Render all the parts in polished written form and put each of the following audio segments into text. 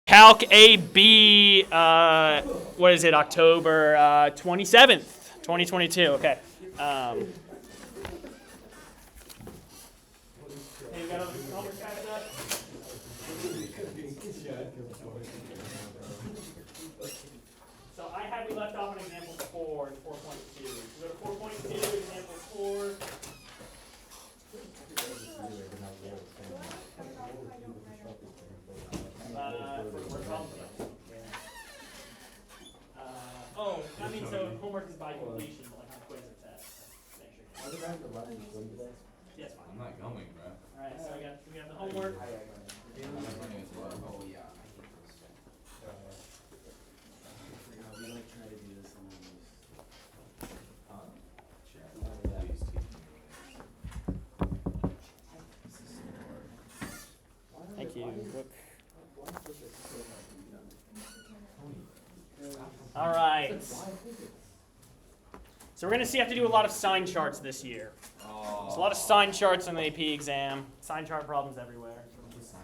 Calc AB, what is it, October 27th, 2022, okay. Hey, we got all the homework guys up? So I had we left off on example 4 and 4.2. So go to 4.2, example 4. I mean, so homework is by completion, but like a quiz or test. Make sure. Yes, fine. I'm not going, bro. All right, so we got the homework. I'm not running as well. Oh yeah. We like try to do this on Please teach me. Thank you. All right. So we're going to have to do a lot of sign charts this year. There's a lot of sign charts on the AP exam. Sign chart problems everywhere.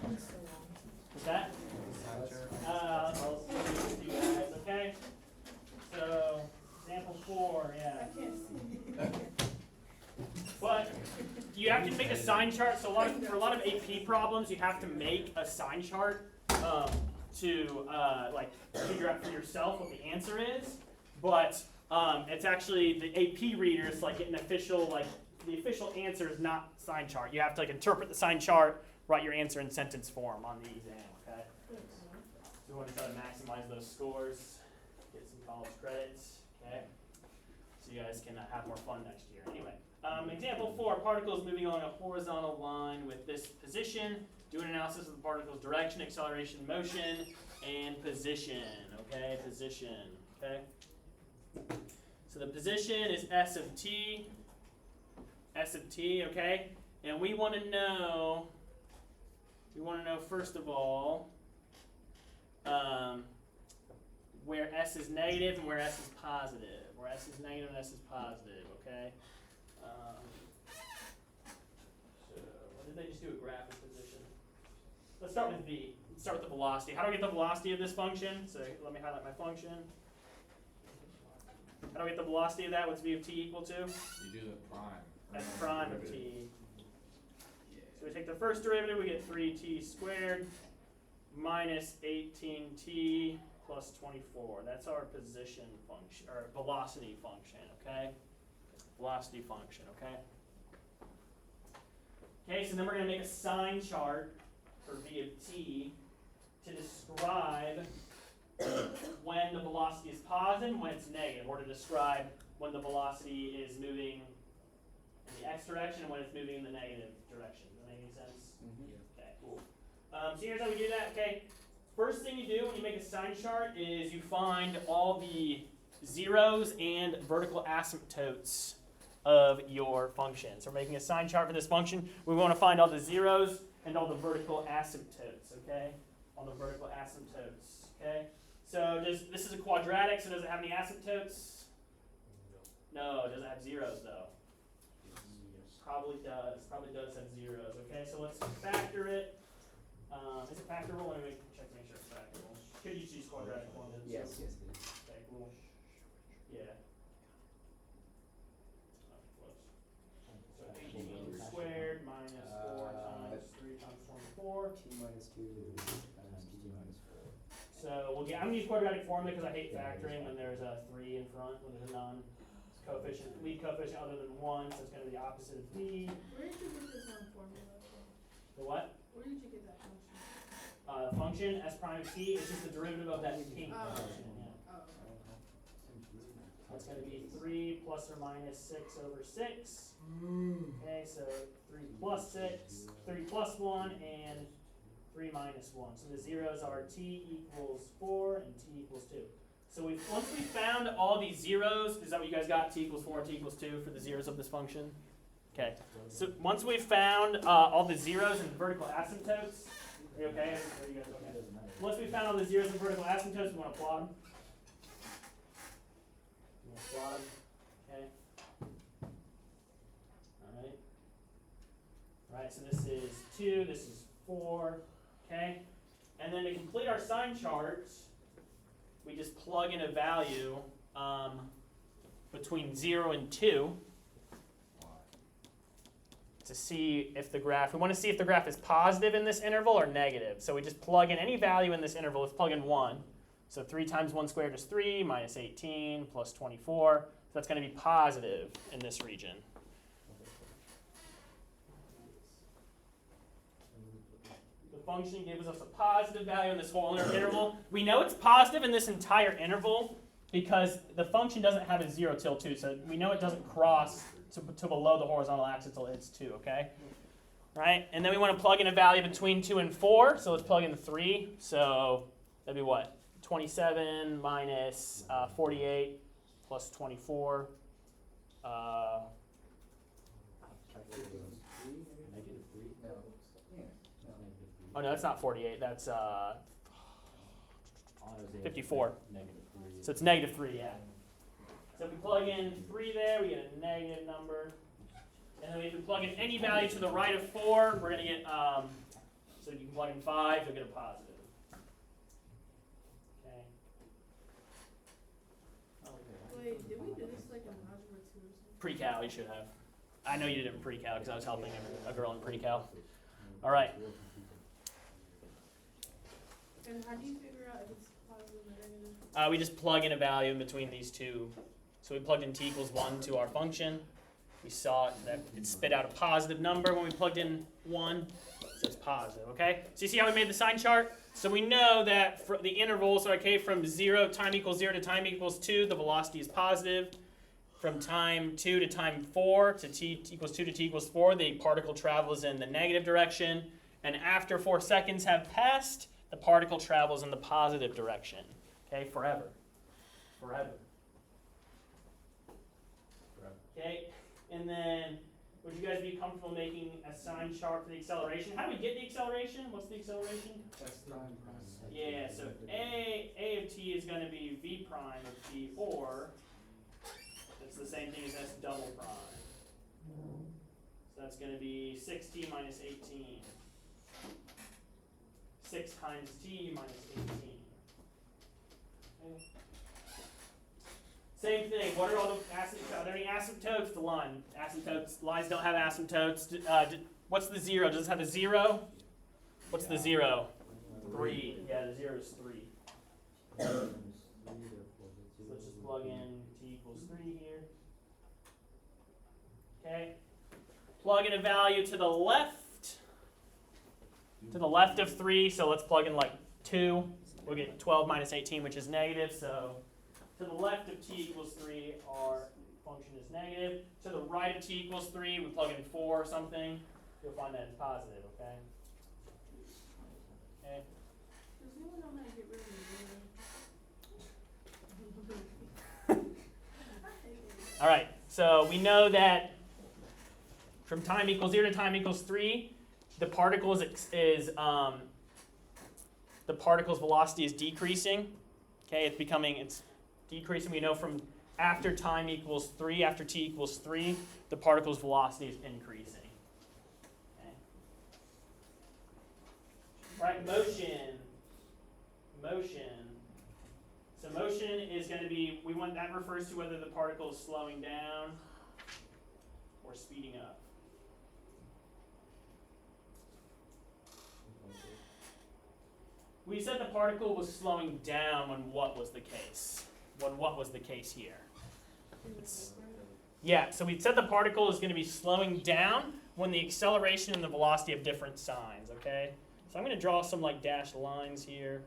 What's that? I'll see you guys, okay? So, example 4, yeah. But you have to make a sign chart. So for a lot of AP problems, you have to make a sign chart to like figure out for yourself what the answer is. But it's actually the AP readers like get an official the official answer is not sign chart. You have to like interpret the sign chart, write your answer in sentence form on the exam. Okay. So we want to try to maximize those scores, get some college credits. Okay. So you guys can have more fun next year. Anyway. Example 4, particles moving along a horizontal line with this position. Do an analysis of the particle's direction, acceleration, motion, and position. Okay, position. Okay. So the position is S of t. S of t. Okay, and we want to know. First of all, where S is negative and where S is positive. Where S is negative and S is positive. Okay. So what did they just do? A graph of position. Let's start with V. Let's start with the velocity. How do I get the velocity of this function? So let me highlight my function. How do I get the velocity of that? What's V of t equal to? You do the prime. F prime of t. So we take the first derivative, we get 3t squared minus 18t plus 24. That's our position function, or velocity function, okay? Velocity function, okay? Okay, so then we're going to make a sign chart for V of t to describe when the velocity is positive and when it's negative, or to describe when the velocity is moving in the x direction and when it's moving in the negative direction. Does that make any sense? Mm-hmm. Okay, cool. So here's how we do that. Okay, first thing you do when you make a sign chart is you find all the zeros and vertical asymptotes of your function. So we're making a sign chart for this function. We want to find all the zeros and all the vertical asymptotes, okay? All the vertical asymptotes, okay? So this is a quadratic, so does it have any asymptotes? No, it doesn't have zeros though. Probably does have zeros, okay? So let's factor it. Is it factorable? Let me check to make sure it's factorable. Could you choose quadratic form? Yes, yes, it is. Okay, cool. Yeah. So 18 squared minus 4 times 3 times 24. T minus 2 times t minus 4. So we'll get, I'm going to use quadratic formula because I hate factoring when there's a 3 in front, when there's a non-coefficient, lead coefficient other than 1, so it's going to be the opposite of b. Where did you get this formula from? The what? Where did you get that function? Function, s prime of t, is just the derivative of that pink Oh. function. Yeah. Oh. That's going to be 3 plus or minus 6 over 6. Okay, so 3 plus 6, 3 plus 1, and 3 minus 1. So the zeros are t equals 4 and t equals 2. So once we found all these zeros, is that what you guys got? T equals 4 and t equals 2 for the zeros of this function? Okay. So once we found all the zeros and vertical asymptotes, are you okay? Are you guys okay? Once we found all the zeros and vertical asymptotes, we want to plot them. Plot them. Okay. Alright. Alright, so this is 2, this is 4. Okay. And then to complete our sign chart, we just plug in a value between 0 and 2 to see if the graph, we want to see if the graph is positive in this interval or negative. So we just plug in any value in this interval. Let's plug in 1. So 3 times 1 squared is 3, minus 18, plus 24. So that's going to be positive in this region. The function gives us a positive value in this whole interval. We know it's positive in this entire interval because the function doesn't have a 0 till 2. So we know it doesn't cross to below the horizontal axis until it hits 2, okay? Right? And then we want to plug in a value between 2 and 4. So let's plug in 3. So that'd be what? 27 minus 48 plus 24. Oh no, that's not 48. That's 54. So it's negative 3, yeah. So if we plug in 3 there, we get a negative number. And then if we plug in any value to the right of 4, we're going to get, so you can plug in 5, you'll get a positive. Okay. Wait, did we do this like in algebra 2 or something? Pre-cal, you should have. I know you did it in pre-cal because I was helping a girl in pre-cal. All right. And how do you figure out if it's positive or negative? We just plug in a value in between these two. So we plugged in t equals 1 to our function. We saw that it spit out a positive number when we plugged in 1. So it's positive, okay? So you see how we made the sign chart? So we know that for the interval, so okay, from 0, time equals 0 to time equals 2, the velocity is positive. From time 2 to time 4 to t equals 2 to t equals 4, the particle travels in the negative direction. And after 4 seconds have passed, the particle travels in the positive direction. Okay, forever. Forever. Okay, and then would you guys be comfortable making a sign chart for the acceleration? How do we get the acceleration? What's the acceleration? Yeah, so A of t is going to be v prime of t, or it's the same thing as s double prime. So that's going to be 6t minus 18. 6 times t minus 18. Okay. Same thing. What are all the asymptotes? Are there any asymptotes? The line. Asymptotes. Lines don't have asymptotes. What's the 0? Does it have a 0? What's the 0? 3. Yeah, the 0 is 3. So let's just plug in t equals 3 here. Okay. Plug in a value to the left. To the left of 3, so let's plug in like 2. We'll get 12 minus 18, which is negative. So to the left of t equals 3, our function is negative. To the right of t equals 3, we plug in 4 or something. You'll find that it's positive, okay? Okay. Does anyone know how to get rid of the zero? All right, so we know that from time equals 0 to time equals 3, the particle the particle's velocity is decreasing. Okay, it's decreasing. We know from after time equals 3, after t equals 3, the particle's velocity is increasing. Okay. Right, motion. So motion is going to be, that refers to whether the particle is slowing down or speeding up. We said the particle was slowing down when what was the case? When what was the case here? Yeah, so we said the particle is going to be slowing down when the acceleration and the velocity have different signs, okay? So I'm going to draw some like dashed lines here.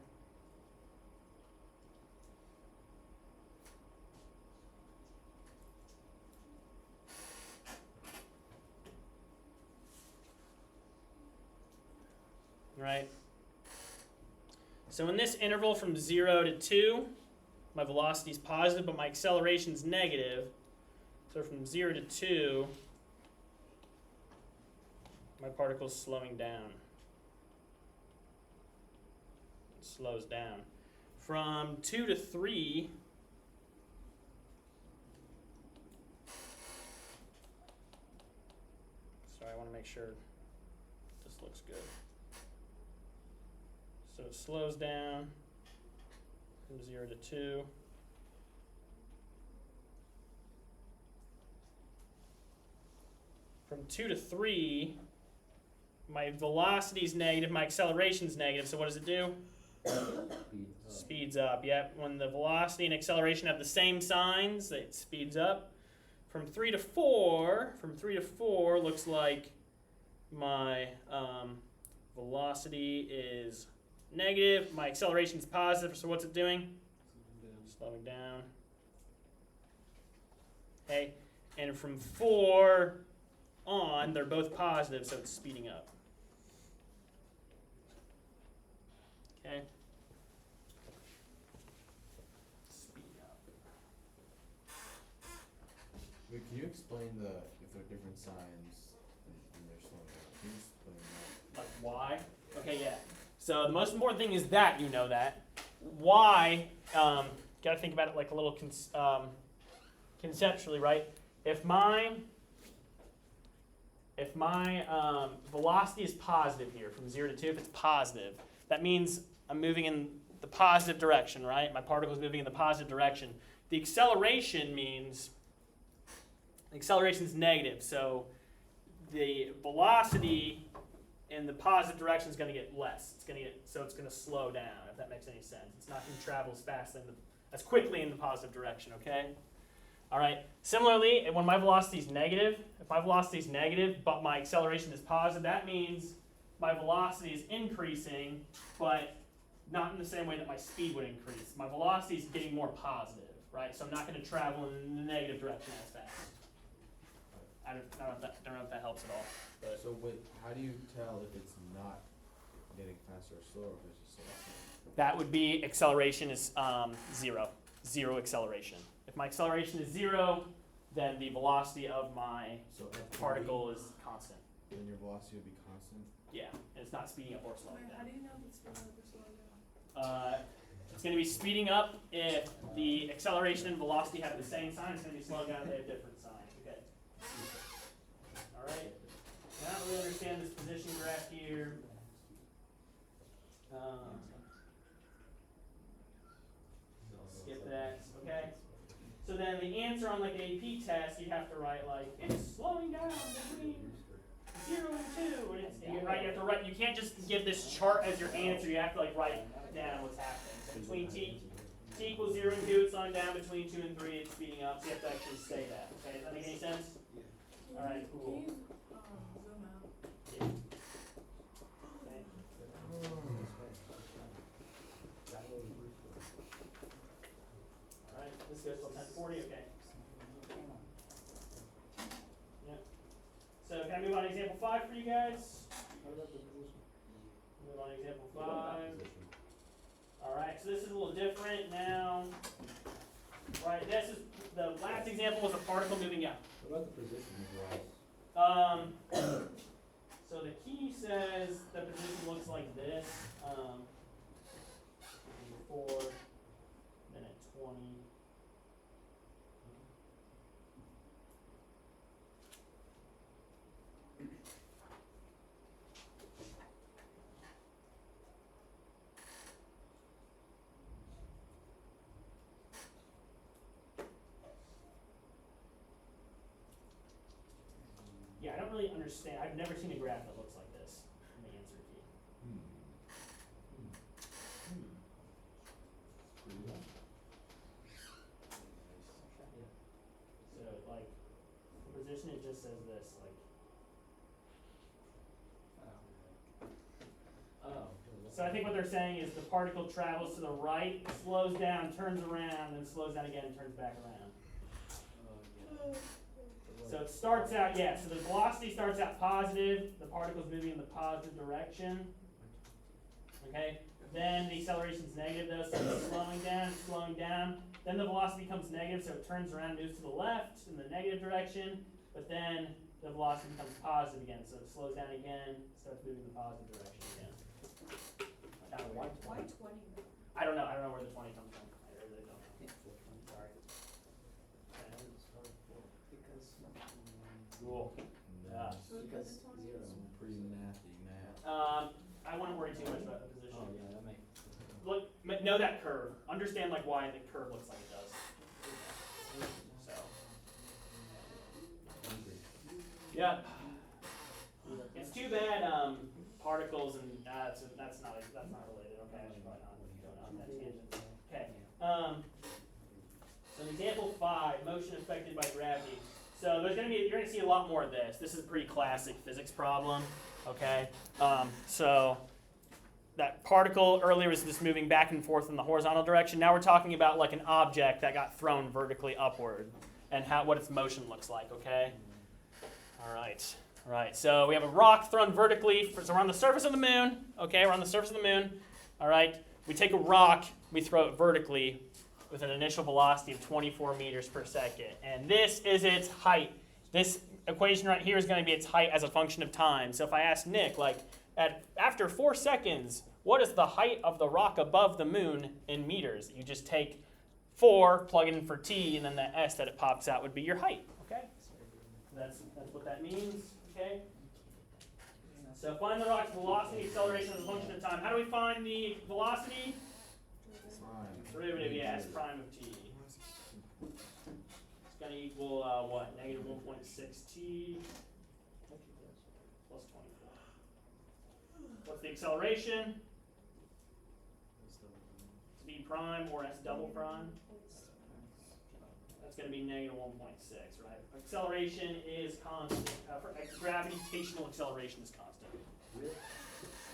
Right? So in this interval from 0 to 2, my velocity is positive, but my acceleration is negative. So from 0 to 2, my particle is slowing down. It slows down. From 2 to 3, sorry, I want to make sure this looks good. So it slows down from 0 to 2. From 2 to 3, my velocity is negative, my acceleration is negative, so what does it do? Speeds up, yep. When the velocity and acceleration have the same signs, it speeds up. From 3 to 4, looks like my velocity is negative, my acceleration is positive, so what's it doing? Slowing down. Okay, and from 4 on, they're both positive, so it's speeding up. Okay. Speed up. Wait, can you explain if there are different signs and they're slowing down? Can you explain that? Like why? Okay, yeah. So the most important thing is that you know that. Why? Gotta think about it like a little conceptually, right? If my velocity is positive here from 0 to 2, if it's positive, that means I'm moving in the positive direction, right? My particle is moving in the positive direction. The acceleration means the acceleration is negative, so the velocity in the positive direction is going to get less. It's going to slow down, if that makes any sense. It's not going to travel as quickly in the positive direction, okay? All right. Similarly, when my velocity is negative, if my velocity is negative but my acceleration is positive, that means my velocity is increasing, but not in the same way that my speed would increase. My velocity is getting more positive, right? So I'm not going to travel in the negative direction as fast. I don't know if that helps at all. But So wait, how do you tell if it's not getting faster or slower if it's just slow? that would be acceleration is 0. 0 acceleration. If my acceleration is 0, then the velocity of my So at particle is constant. then your velocity would be constant? Yeah, and it's not speeding up or slowing Wait, how down. do you know if it's speeding up or slowing down? It's going to be speeding up if the acceleration and velocity have the same sign. It's going to be slowing down if they have different signs. Okay. All right. I don't really understand this position graph here. Skip that. Okay. So then the answer on like an AP test, you have to write like it's slowing down between 0 and 2, and it's you have to write. You can't just give this chart as your answer. You have to like write down what's happening. So between t equals 0 and 2, it's slowing down. Between 2 and 3, it's speeding up. So you have to actually say that. Okay, does that make any sense? All right, cool. Can you zoom out? Okay. All right, this goes till 10:40. Okay. Yeah. So can I move on to example 5 for you guys? Move on to example 5. Alright, so this is a little different now. Right, this is the last example was a particle moving up. What about the position of the rise? So the key says the position looks like this. 4, then at 20. Yeah, I don't really understand. I've never seen a graph that looks like this in the answer key. So like the position it just says this, like so I think what they're saying is the particle travels to the right, slows down, turns around, then slows down again and turns back around. So it starts out, yeah, so the velocity starts out positive, the particle's moving in the positive direction. Okay, then the acceleration's negative though, so it's slowing down. Then the velocity becomes negative, so it turns around and moves to the left in the negative direction, but then the velocity becomes positive again, so it slows down again, starts moving in the positive direction again. Why 20? I don't know where the 20 comes from. I really don't know. Sorry. Cool. Yeah. Because 0. Pretty mathy math. I wouldn't worry too much about the position. Oh yeah, that makes but know that curve. Understand like why the curve looks like it does. So. Yeah. It's too bad particles and that's not related. Okay, I should probably not go on that tangent. Okay. So example 5, motion affected by gravity. So you're gonna see a lot more of this. This is a pretty classic physics problem. Okay. So that particle earlier was just moving back and forth in the horizontal direction. Now we're talking about like an object that got thrown vertically upward and what its motion looks like. Okay. All right. So we have a rock thrown vertically. So we're on the surface of the moon. Okay, we're on the surface of the moon. All right. We take a rock, we throw it vertically with an initial velocity of 24 meters per second. And this is its height. This equation right here is going to be its height as a function of time. So if I ask Nick, like, after 4 seconds, what is the height of the rock above the moon in meters? You just take 4, plug it in for t, and then the s that it pops out would be your height. Okay? That's what that means. Okay? So find the rock's velocity, acceleration as a function of time. How do we find the velocity? Derivative, yeah, s prime of t. It's going to equal what? Negative 1.6t plus 24. What's the acceleration? B prime or s double prime? That's going to be negative 1.6, right? Acceleration is constant. Gravitational acceleration is constant.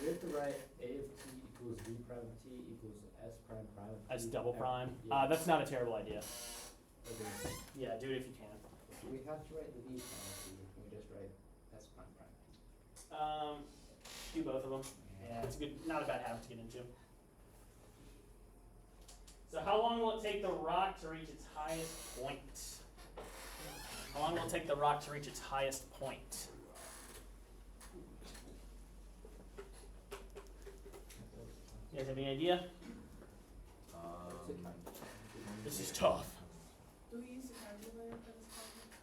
We have to write a of t equals v prime of t equals s prime prime of t. S double prime. Yeah. That's not a terrible idea. Okay. Yeah, do it if you can. We have to write the v prime of t. Can we just write s prime prime? Do both of them. Yeah, it's good. Not a bad habit to get into. So how long will it take the rock to reach its highest point? How long will it take the rock to reach its highest point? You guys have any idea? This is tough. Do we use the calculator for this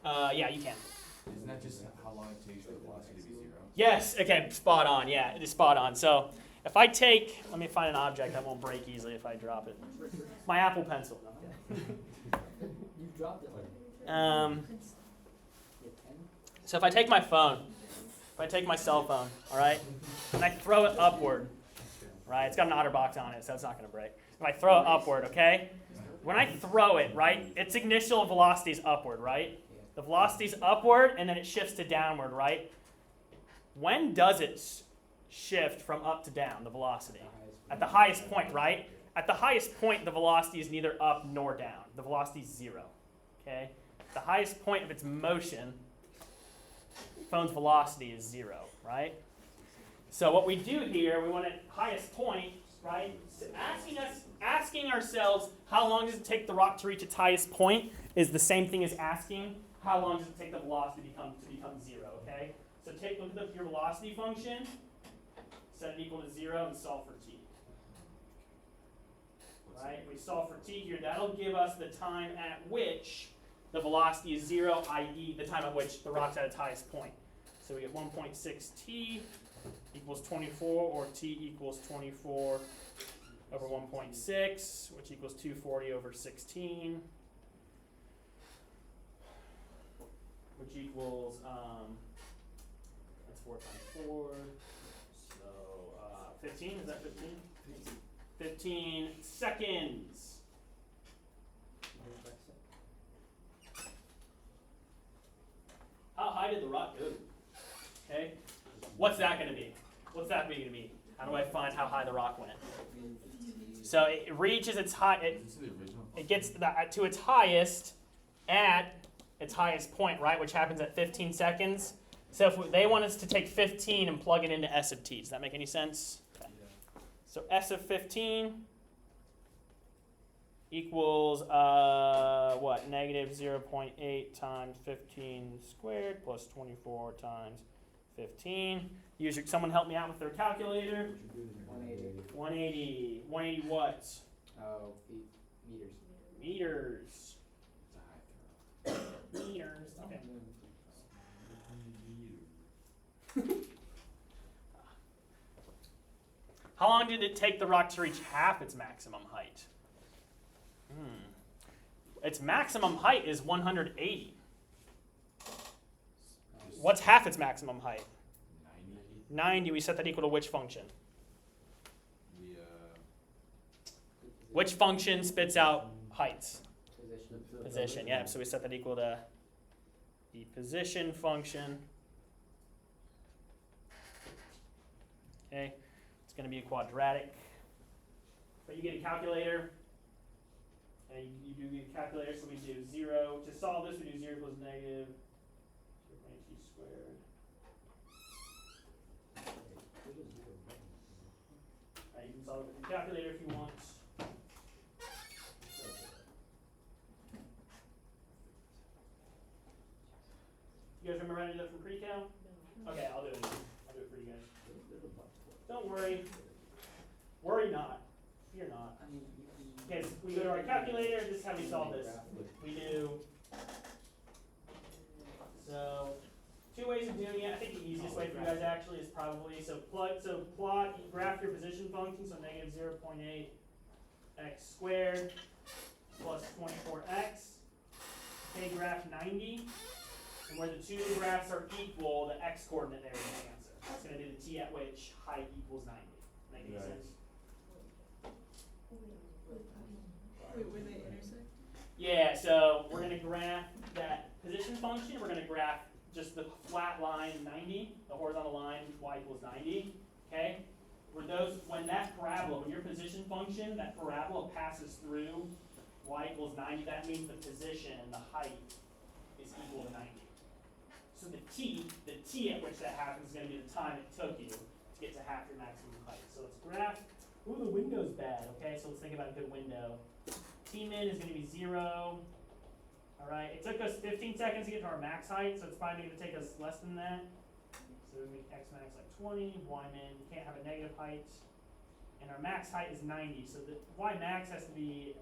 problem? Yeah, you can. Isn't that just how long it takes for the velocity to be 0? Yes, okay, spot on. Yeah, it is spot on. So if I take, let me find an object that won't break easily if I drop it. My Apple Pencil. No. You dropped it like So if I take my phone, if I take my cell phone, all right, and I throw it upward, right, it's got an OtterBox on it, so it's not going to break. If I throw it upward, okay, when I throw it, right, its initial velocity is upward, right? The velocity is upward, and then it shifts to downward, right? When does it shift from up to down, the velocity? At the highest point, right? At the highest point, the velocity is neither up nor down. The velocity is 0, okay? The highest point of its motion, phone's velocity is 0, right? So what we do here, we want at highest point, right? So asking ourselves how long does it take the rock to reach its highest point is the same thing as asking how long does it take the velocity to become 0, okay? So look at your velocity function, set it equal to 0, and solve for t. Right? We solve for t here. That'll give us the time at which the velocity is 0, i.e. the time at which the rock's at its highest point. So we get 1.6t equals 24, or t equals 24 over 1.6, which equals 240 over 16, which equals, that's 4 times 4, so 15, is that 15? 15 seconds. How high did the rock go? Okay, what's that going to be? What's that going to be? How do I find how high the rock went? So it reaches its high. It gets to its highest at its highest point, right? Which happens at 15 seconds. So if they want us to take 15 and plug it into s of t, does that make any sense? Okay. So s of 15 equals what? Negative 0.8 times 15 squared plus 24 times 15. Someone help me out with their calculator. 180. 180 what? Oh, feet, meters. Meters. Meters. Okay. How long did it take the rock to reach half its maximum height? Its maximum height is 180. What's half its maximum height? 90. We set that equal to which function? Which function spits out heights? Position, yeah. So we set that equal to the position function. Okay, it's going to be a quadratic. But you get a calculator. And you do get a calculator, so we do 0. To solve this, we do 0 equals negative 0.t squared. You can solve it with your calculator if you want. You guys remember how to do that from pre-cal? Okay, I'll do it. I'll do it for you guys. Don't worry. Worry not. Fear not. Okay, so we go to our calculator. This is how we solve this. We do. So, 2 ways of doing it. I think the easiest way for you guys actually is probably plot, graph your position function. So negative 0.8 x squared plus 24x. Okay, graph 90. And where the two graphs are equal, the x coordinate there is the answer. That's going to be the t at which height equals 90. Make any sense? Wait, where they intersect? Yeah, so we're going to graph that position function. We're going to graph just the flat line 90, the horizontal line y equals 90. Okay? When that parabola, when your position function, that parabola passes through y equals 90, that means the position, the height, is equal to 90. So the t at which that happens is going to be the time it took you to get to half your maximum height. So let's graph. Ooh, the window's bad. Okay, so let's think about a good window. T min is going to be 0. All right, it took us 15 seconds to get to our max height, so it's probably going to take us less than that. So we make x max like 20, y min, you can't have a negative height. And our max height is 90, so the y max has to be,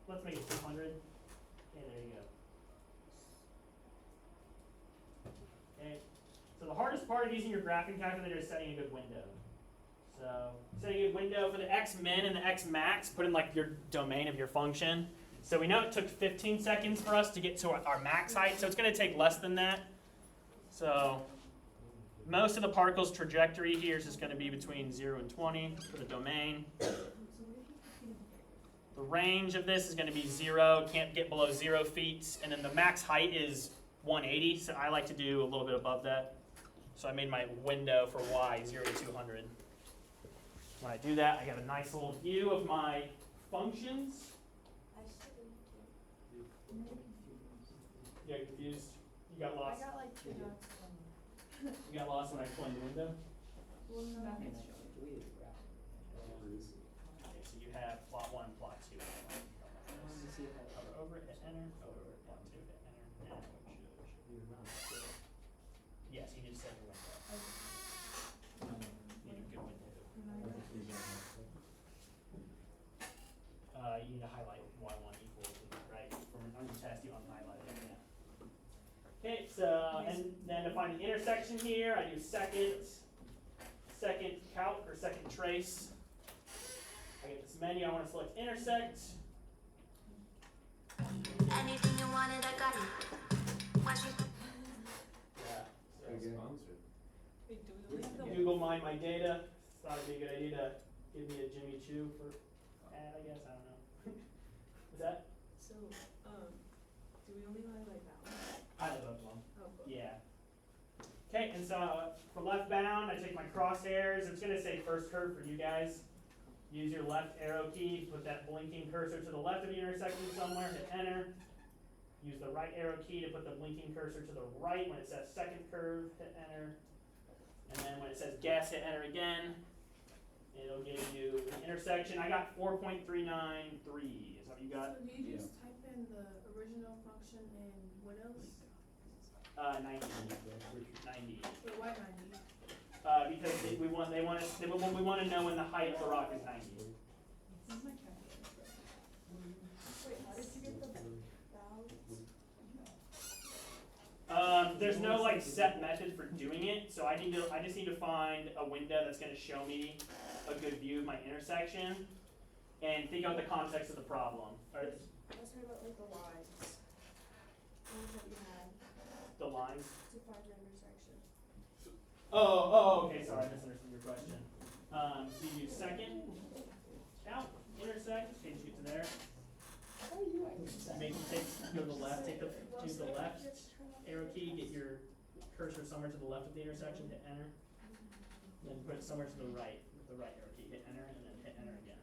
let's make it 200. Okay, there you go. Okay, so the hardest part of using your graphing calculator is setting a good window. So setting a good window for the x min and the x max, put in like your domain of your function. So we know it took 15 seconds for us to get to our max height, so it's going to take less than that. So most of the particle's trajectory here is just going to be between 0 and 20 for the domain. The range of this is going to be 0, can't get below 0 feet, and then the max height is 180, so I like to do a little bit above that. So I made my window for y 0 to 200. When I do that, I got a nice little view of my functions. You got confused? You got lost? I got like 2 dots. You got lost when I explained the window? Well, nothing's showing. Okay, so you have plot 1, plot 2. Hover over it, hit enter. Hover over it, plot 2, hit enter. Yes, you need to set your window. You need a good window. You need to highlight y1 equal to, right? On your test, you want to highlight it. Yeah. Okay, so, and then to find the intersection here, I do second calc or second trace. I get this menu, I want to select intersect. Anything you wanted, I got it. Watch it. Yeah. Wait, do we have the Google Mine My Data. Thought it'd be a good idea to give me a Jimmy Choo for ad, I guess. I don't know. Is that? So, do we only highlight that one? Highlight both of them. Oh, cool. Yeah. Okay, and so for left bound, I take my crosshairs. It's going to say first curve for you guys. Use your left arrow key, put that blinking cursor to the left of the intersection somewhere, hit enter. Use the right arrow key to put the blinking cursor to the right. When it says second curve, hit enter. And then when it says guess, hit enter again. It'll give you the intersection. I got 4.393. Is that what you got? So do you just type in the original function in Windows? 90. 90. So why 90? Because we want to know when the height of the rock is 90. This is my calculator. Wait, how did you get the vowels? There's no like set method for doing it, so I just need to find a window that's going to show me a good view of my intersection and think about the context of the problem. Or Let's talk about like the lines. Ones that you had the lines. to find the intersection. Okay, sorry, I misunderstood your question. So you do second, count, intersect, change it to there. How are you actually? Make go to the left, choose the left arrow key, get your cursor somewhere to the left of the intersection, hit enter. Then put it somewhere to the right with the right arrow key, hit enter, and then hit enter again.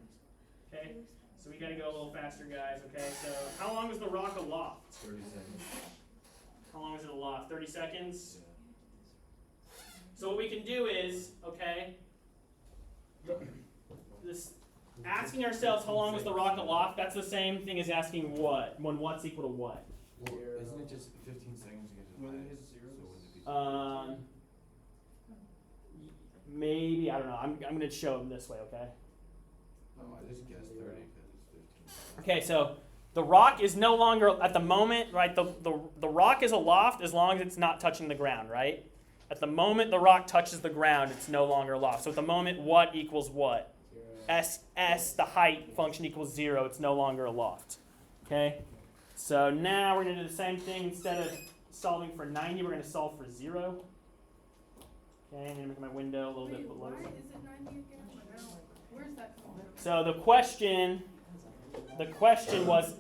Okay? So we gotta go a little faster, guys, okay? So how long was the rock aloft? 30 seconds. How long was it aloft? 30 seconds? Yeah. So what we can do is, okay, this asking ourselves how long was the rock aloft, that's the same thing as asking what, when what's equal to what. Well, Zero. isn't it just 15 seconds to get to the When it highest? hits zero? So wouldn't it be Maybe, I don't know, I'm gonna show them this way, okay? Oh, I just guessed 30 because it's 15. Okay, so the rock is no longer, at the moment, right, the rock is aloft as long as it's not touching the ground, right? At the moment the rock touches the ground, it's no longer aloft. So at the moment, what equals what? Zero. S, the height function equals 0, it's no longer aloft. Okay? So now we're going to do the same thing. Instead of solving for 90, we're going to solve for 0. Okay, I'm going to make my window a little bit Wait, why below. is it 90 again? Now, where's that coming from? So the question was,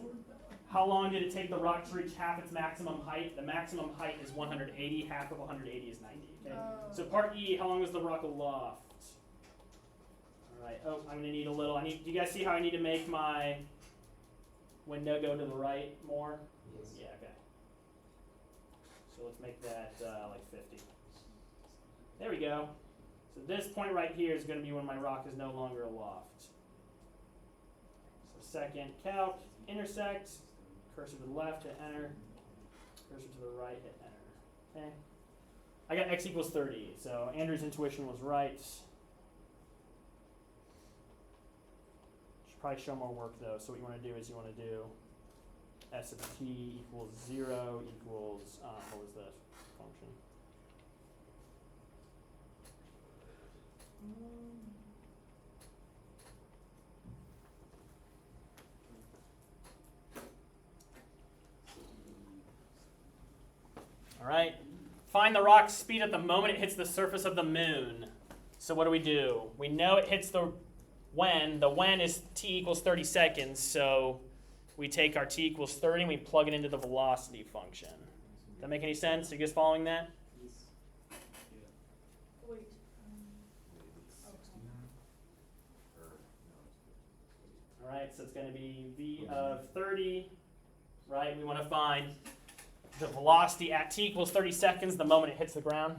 how long did it take the rock to reach half its maximum height? The maximum height is 180, half of 180 is 90. Okay? So part E, how long was the rock aloft? Alright, I'm gonna need a little, do you guys see how I need to make my window go to the right more? Yes. Yeah, okay. So let's make that like 50. There we go. So this point right here is gonna be when my rock is no longer aloft. So second, calc, intersect, cursor to the left, hit enter, cursor to the right, hit enter. Okay. I got x equals 30, so Andrew's intuition was right. Should probably show more work though. So what you want to do is you want to do s of t equals 0 equals, what was the function? All right. Find the rock's speed at the moment it hits the surface of the moon. So what do? We know it hits the when. The when is t equals 30 seconds. So we take our t equals 30 and we plug it into the velocity function. Does that make any sense? Are you guys following that? Wait. All right. So it's going to be v of 30. Right. We want to find the velocity at t equals 30 seconds the moment it hits the ground.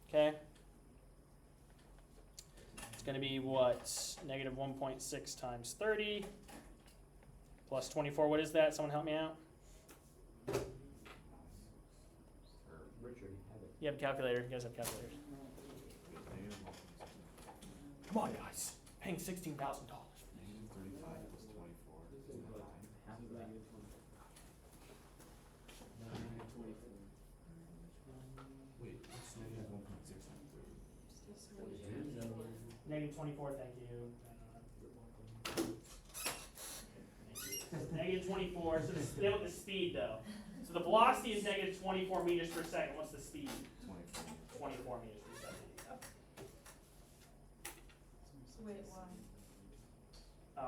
Okay. It's going to be what? Negative 1.6 times 30 plus 24. What is that? Someone help me out. Richard, have it. You have a calculator. You guys have calculators. Come on, guys. Paying $16,000. -35 plus 24. Half of that. Wait, what's negative 1.6 times 30? Negative 24, thank you. Negative 24. So stay with the speed, though. So the velocity is negative 24 meters per second. What's the speed? 24. 24 meters per second. Wait, why?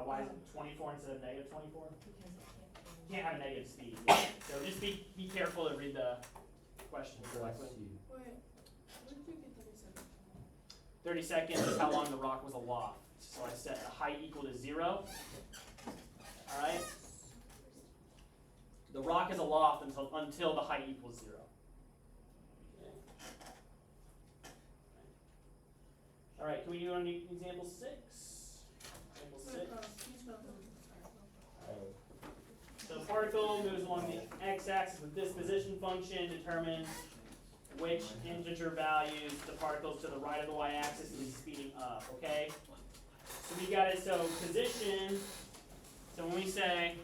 Why is it 24 instead of negative 24? Because it can't You can't have a negative speed. So just be careful to read the question correctly. Bless you. Wait, where did you get 30 seconds from? 30 seconds is how long the rock was aloft. So I set a height equal to 0. All right. The rock is aloft until the height equals 0. All right. Can we do example 6? Example 6. Can you spell them? Sorry. So the particle moves along the x-axis with this position function. Determine which integer values the particles to the right of the y-axis is speeding up. Okay. So we got it. So position. So when we say,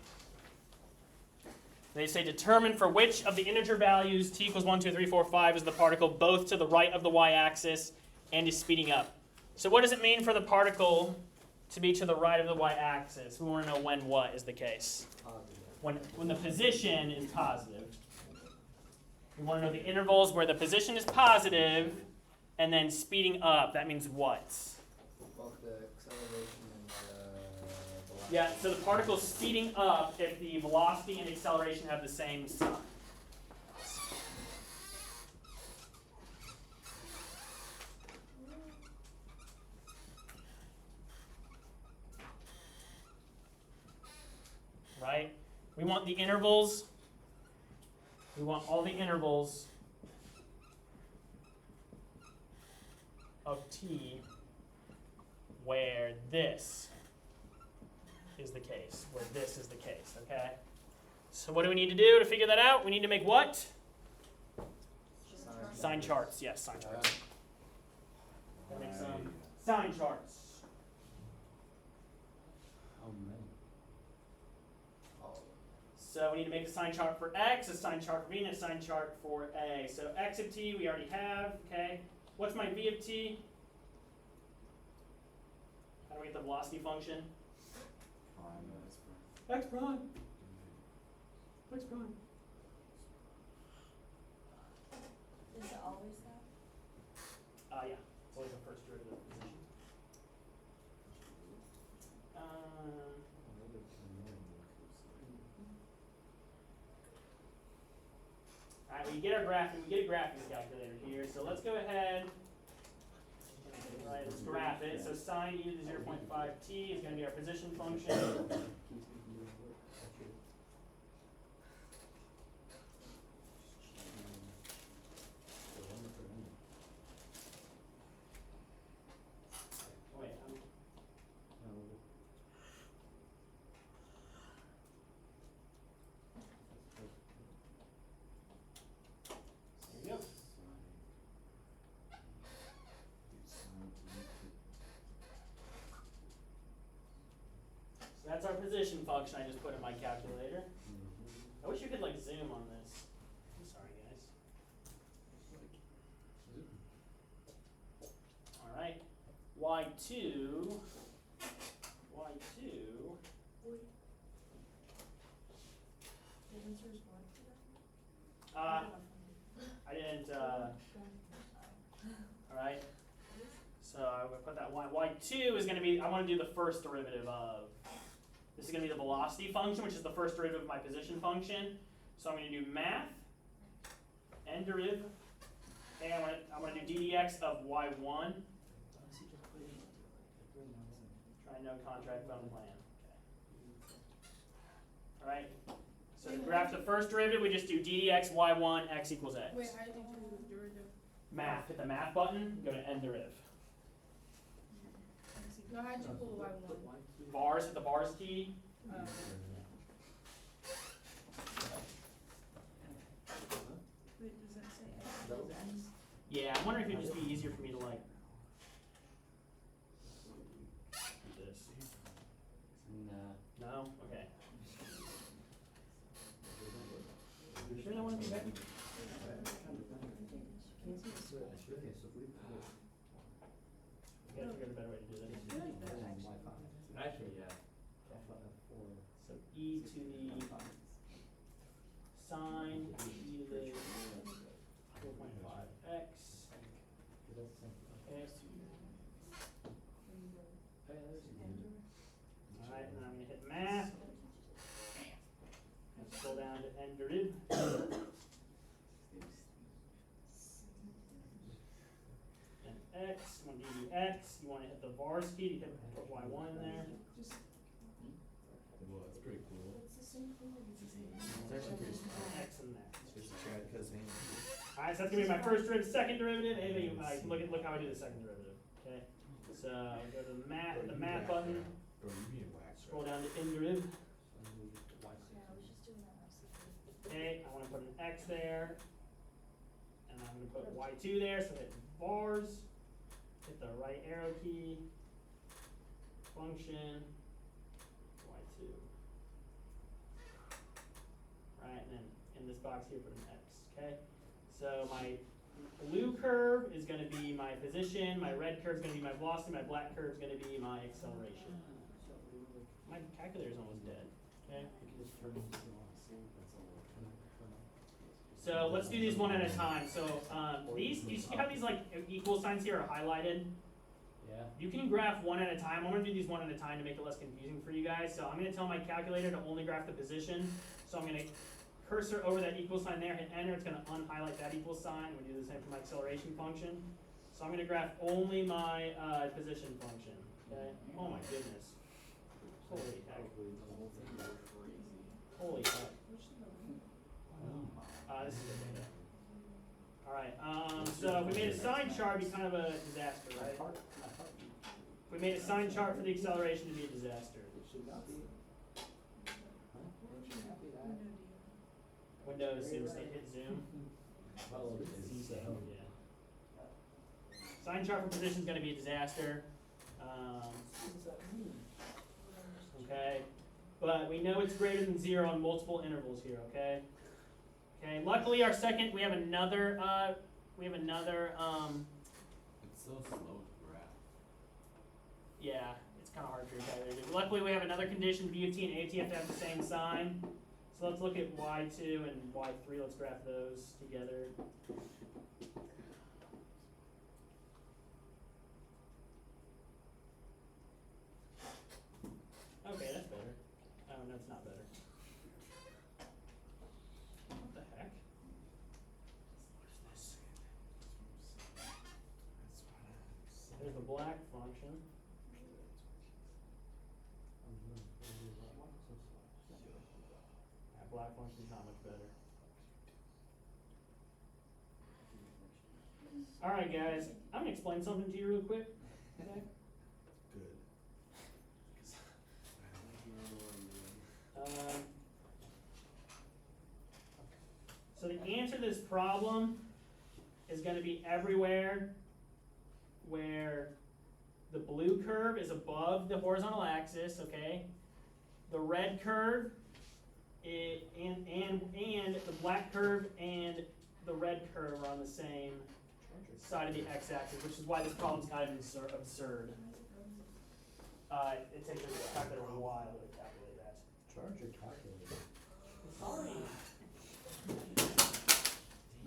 they say determine for which of the integer values t equals 1, 2, 3, 4, 5 is the particle both to the right of the y-axis and is speeding up. So what does it mean for the particle to be to the right of the y-axis? We want to know when what is the case. Positive. When the position is positive. We want to know the intervals where the position is positive and then speeding up. That means what? Both the acceleration and the velocity. Yeah, so the particle's speeding up if the velocity and acceleration have the same sign. Right? We want the intervals. We want all the intervals of t where this is the case. Where this is the case, okay? So what do we need to do to figure that out? We need to make what? Sign charts. Yes, sign charts. That makes sign charts. How many? So we need to make a sign chart for x, a sign chart for b, and a sign chart for a. So x of t we already have, okay? What's my v of t? How do we get the velocity function? X prime. X prime. Is it always that? Yeah, it's always the first derivative position. Alright, we get a graphing calculator here, so let's go ahead. Right, let's graph it. So sine e to the 0.5t is going to be our position function. Wait, here we go. So that's our position function I just put in my calculator. I wish you could like zoom on this. I'm sorry guys. Alright. Y2. The answer is what for that? I didn't alright. So I'm gonna put that y2 is gonna be, I want to do the first derivative of. This is gonna be the velocity function, which is the first derivative of my position function. So I'm gonna do math and deriv. And I'm gonna do ddx of y1. Try no contract phone plan. Okay. Alright. So to graph the first derivative, we just do ddx y1 x equals x. Wait, how do you do the derivative? Math. Hit the math button, go to end deriv. No, how'd you pull the Y1? Bars, hit the bars key. Wait, does that say X equals X? Yeah, I'm wondering if it'd just be easier for me to like do this. Nah. No? Okay. You sure that one be better? We gotta figure out a better way to do this. Actually, yeah. So e to the sine e to the 4.5 x. Okay. Alright, and I'm gonna hit math. And scroll down to end deriv. And x, you want to do x, you want to hit the vars key to put y1 in there. Well, that's pretty cool. It's the same thing, it's the same. It's actually pretty smart. X in there. Just try it because Alright, so that's gonna be my first derivative, second derivative. Hey, look how I do the second derivative. Okay. So go to the math button, Bro, you being whacked. scroll down to end deriv. Yeah, I was just doing that last week. Okay, I want to put an x there, and I'm gonna put y2 there. So hit vars, hit the right arrow key, function, y2. Right, and then in this box here put an x. Okay. So my blue curve is gonna be my position, my red curve is gonna be my velocity, my black curve is gonna be my acceleration. My calculator's almost dead, okay? So let's do these one at a time. So these, you see how these like equal signs here are highlighted? Yeah. You can graph one at a time. I'm gonna do these one at a time to make it less confusing for you guys. So I'm gonna tell my calculator to only graph the position. So I'm gonna cursor over that equal sign there, hit enter, it's gonna unhighlight that equal sign. We do the same for my acceleration function. So I'm gonna graph only my position function, okay? Oh my goodness. Holy heck. Holy heck. This is good data. Alright, so if we made a sign chart, it'd be kind of a disaster, right? If we made a sign chart for the acceleration, it'd be a disaster. Windows, hit zoom. Oh, it's so. Yeah. Sign chart for position is going to be a disaster. Okay, but we know it's greater than 0 on multiple intervals here. Okay. Okay. Luckily, our second we have another. It's so slow to graph. Yeah, it's kind of hard for your calculator to do. Luckily, we have another condition. V of t and a of t have to have the same sign. So let's look at y2 and y3. Let's graph those together. Okay, that's better. Oh, no, it's not better. What the heck? What is this? There's the black function. That black function's not much better. Alright guys, I'm gonna explain something to you real quick. Okay? Good. So the answer to this problem is going to be everywhere where the blue curve is above the horizontal axis, okay? The red curve and the black curve and the red curve are on the same side of the x-axis, which is why this problem's kind of absurd. It takes a calculator a while to calculate that. Charge your calculator. Sorry.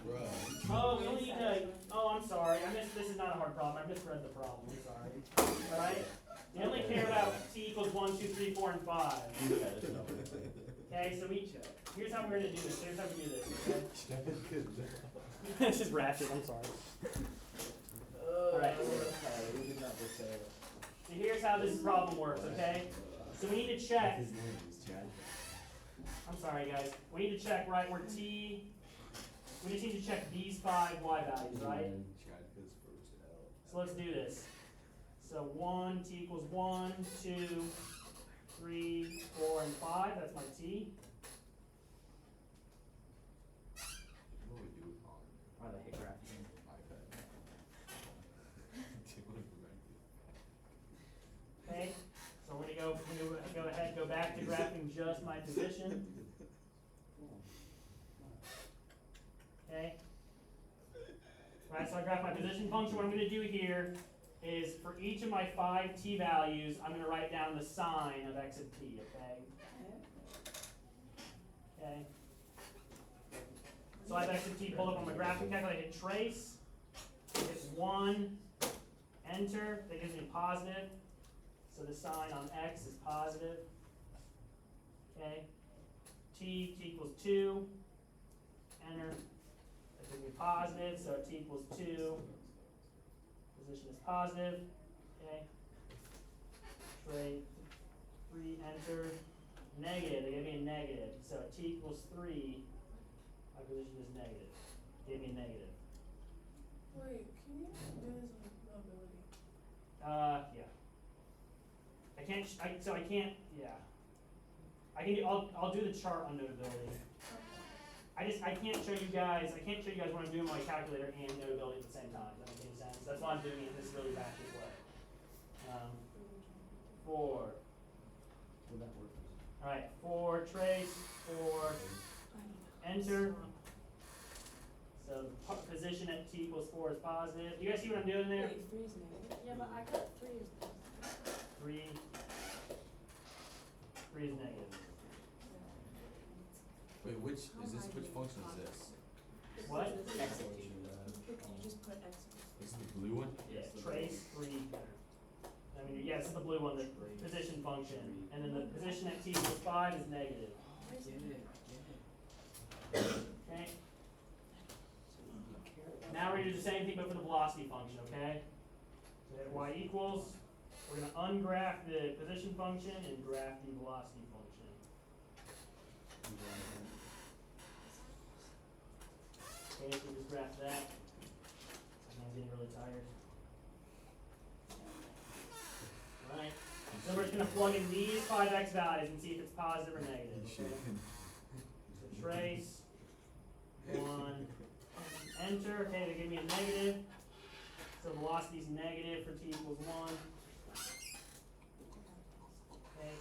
Bruh. Oh, we only need to. Oh, I'm sorry. This is not a hard problem. I misread the problem. I'm sorry. All right. We only care about t equals 1, 2, 3, 4, and 5. Okay. So here's how we're gonna do this. Here's how we do this. Okay? Good job. This is ratchet. I'm sorry. All right. We did not prepare. So here's how this problem works. Okay. So we need to check. His name is Chad. I'm sorry, guys. We need to check right where t. We just need to check these 5 y values, right? Chad goes first L. So let's do this. So 1, t equals 1, 2, 3, 4, and 5. That's my t. What do we do on Why the heck graphing? iPad? Okay. So we're gonna go ahead, go back to graphing just my position. Okay. Right. So I graph my position function. What I'm gonna do here is for each of my 5 t values, I'm gonna write down the sign of x of t. Okay. Okay. So I have x of t pulled up on my graphing calculator, hit trace, hit 1, enter, that gives me positive. So the sign on x is positive. Okay. T equals 2, enter, that gives me positive, so t equals 2, position is positive. Okay. Trade 3, enter, negative, they gave me a negative, so at t equals 3, my position is negative. Gave me a negative. Wait, can you do this with mobility? Yeah. I can't. I can't. Yeah. I can do. I'll do the chart on notability. I can't show you guys. I can't show you guys what I'm doing on my calculator and notability at the same time. Does that make any sense? That's why I'm doing it in this really batchy way. 4. Will that work? All right. 4 trace. 4 enter. So position at t equals 4 is positive. You guys see what I'm doing there? Wait, 3 is negative? Yeah, but I got 3 is positive. 3 is negative. Wait, which function is this? What? Execution. You just put X. This is the blue one? Yeah, trace 3. I mean, yeah, this is the blue one, the position function. And then the position at t equals 5 is negative. Okay? Now we're gonna do the same thing but for the velocity function, okay? So at y equals, we're gonna ungraph the position function and graph the velocity function. Okay, so we just graph that. I'm getting really tired. Alright, so we're just gonna plug in these 5x values and see if it's positive or negative, okay? So trace, 1, enter, okay, they give me a negative. So velocity is negative for t equals 1. Okay.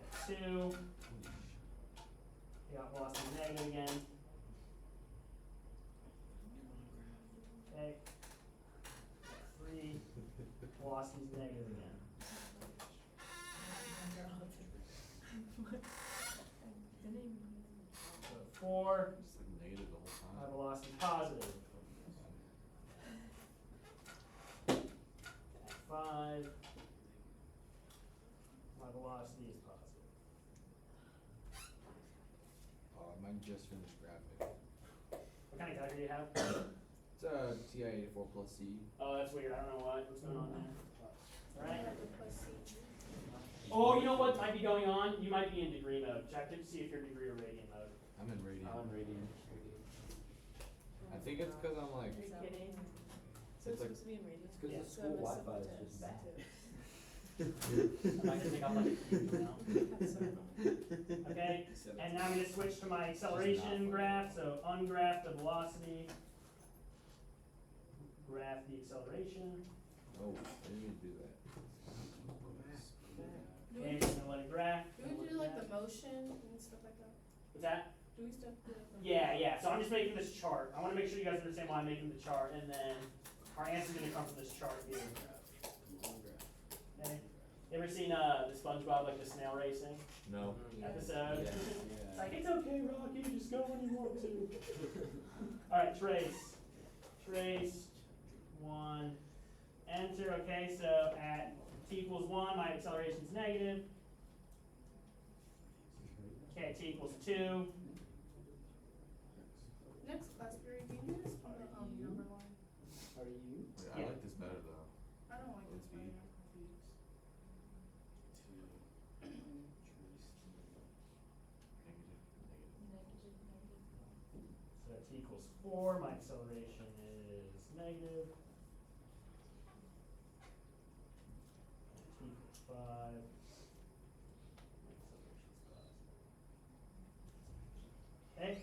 At 2, we got velocity negative again. Okay. At 3, velocity is negative again. So at 4, It's like negative the whole my time. velocity is positive. At 5, my velocity is positive. Oh, I might just finish graphing. What kind of calculator do you have? It's a TI-84 plus C. Oh, that's weird. I don't know what's going on there. Alright. Plus C. Oh, you know what might be going on? You might be in degree mode. Check to see if you're degree or radian mode. I'm in radian. I'm radiant. I think it's because I'm like, Are you kidding? So It's it's like- supposed to be in radius? It's 'cause Yeah. the So school I messed up Wi-Fi the is just test, bad. too. I might just think I'm like a cube now. That's so annoying. Okay, and now I'm gonna switch to my acceleration graph, so ungraph the velocity, graph the acceleration, oh, I didn't mean to do that. okay, so I'm gonna let it graph. Do we do like the motion and stuff like that? What's that? Do we stuff do like the? Yeah, so I'm just making this chart. I wanna make sure you guys understand why I'm making the chart, and then our answer's gonna come from this chart here. Okay? You ever seen, the SpongeBob, like the snail racing No. episode? Yeah. It's like, it's okay, Rocky, just go when you want to. Alright, trace, 1, enter, okay, so at t equals 1, my acceleration's negative. Okay, at t equals 2, Next class period, can you just put the number line? Are you? I Yeah. like this better though. I don't like this Let's one, be- I'm confused. so at t equals 4, my acceleration is negative. At t equals 5, my acceleration's positive. Okay,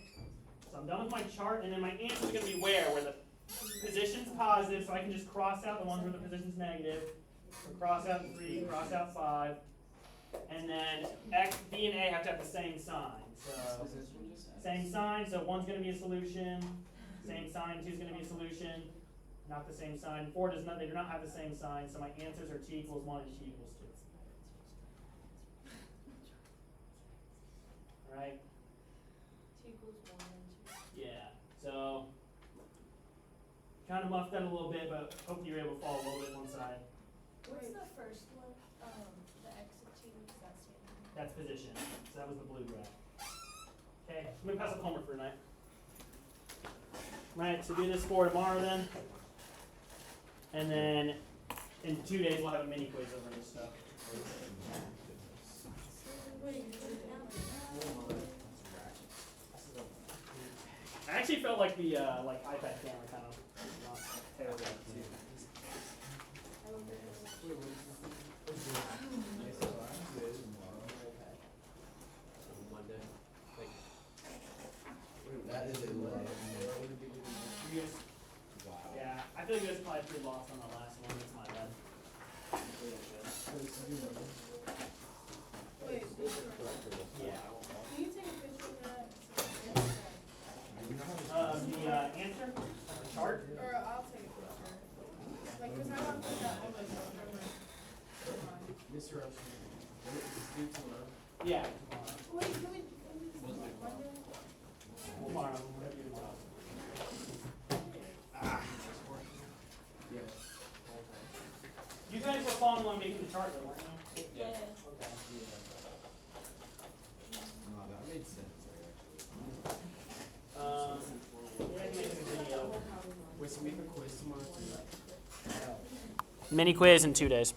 so I'm done with my chart, and then my answer is gonna be where the position's positive, so I can just cross out the ones where the position's negative, or cross out 3, cross out 5, and then X, B, and A have to have the same sign, so same sign, so 1's gonna be a solution, same sign, 2's gonna be a solution, not the same sign, 4 does not, they do not have the same sign, so my answers are t equals 1 and t equals 2. Alright? T equals 1 and 2. Yeah, so kind of muffed that a little bit, but hopefully you're able to follow a little bit one side. What's the first one, the X of T, what's that stand for? That's position. So that was the blue graph. Okay, I'm gonna pass up homework for tonight. Right, so do this for tomorrow then. And then in 2 days we'll have a mini quiz over this stuff. Wait, you did it now? I actually felt like the like iPad camera kind of not terrible. I don't think Monday. That is a lot. You guys, Wow. yeah, I feel like you guys probably pretty lost on the last one. That's my bad. Wait, Yeah. can you take a picture of that? Yeah, Wait, can we, Monday? tomorrow, whatever you do tomorrow. You guys were following along making the chart though, weren't you? Yeah. Okay. No, that made sense, like, actually. Yeah, I can make a video. Wait, so we have a quiz tomorrow too? Mini quiz in 2 days.